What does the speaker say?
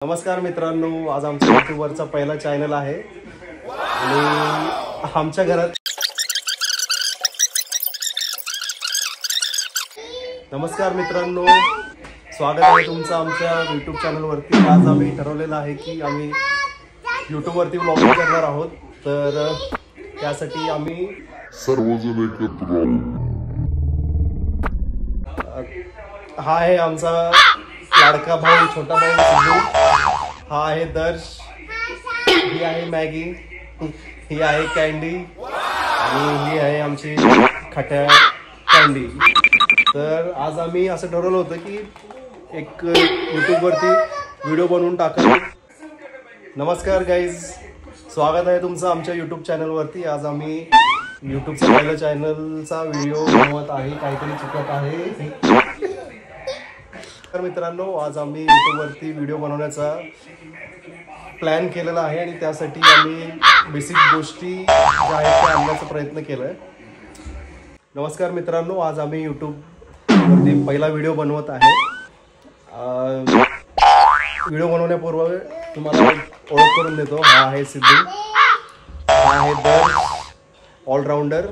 नमस्कार मित्रांनो, आज आमच्या यूट्यूबवरचा पहिला चॅनल आहे आणि आमच्या घरात नमस्कार मित्रांनो, स्वागत आहे तुमचं आमच्या यूट्यूब चॅनलवरती। आज आम्ही ठरवलेलं आहे की आम्ही यूट्यूबवरती व्लॉगिंग करणार आहोत, तर त्यासाठी आम्ही सर्वजण एकत्र हा आहे आमचा लाडका भाऊ, छोटा भाऊ सिद्धू, हा आहे दर्श, ही आहे मॅगी, ही आहे कॅन्डी आणि ही आहे आमची खट्या कॅन्डी। तर आज आम्ही असं ठरवलं होतं की एक यूट्यूबवरती व्हिडिओ बनवून टाकायला। नमस्कार गाईज, स्वागत आहे तुमचं आमच्या यूट्यूब चॅनलवरती। आज आम्ही यूट्यूबचा पहिला चॅनलचा व्हिडिओ बनवत आहे, काहीतरी चुकत आहे। तर मित्रांनो, आज आम्ही यूट्यूबवरती व्हिडिओ बनवण्याचा प्लॅन केलेला आहे आणि त्यासाठी आम्ही बेसिक गोष्टी ज्या आहेत त्या आणण्याचा प्रयत्न केला आहे। नमस्कार मित्रांनो, आज आम्ही यूट्यूबवरती पहिला व्हिडिओ बनवत आहे। व्हिडिओ बनवण्यापूर्वी तुम्हाला ओळख करून देतो, हा आहे सिद्धू, हा आहे दर्श, ऑलराऊंडर।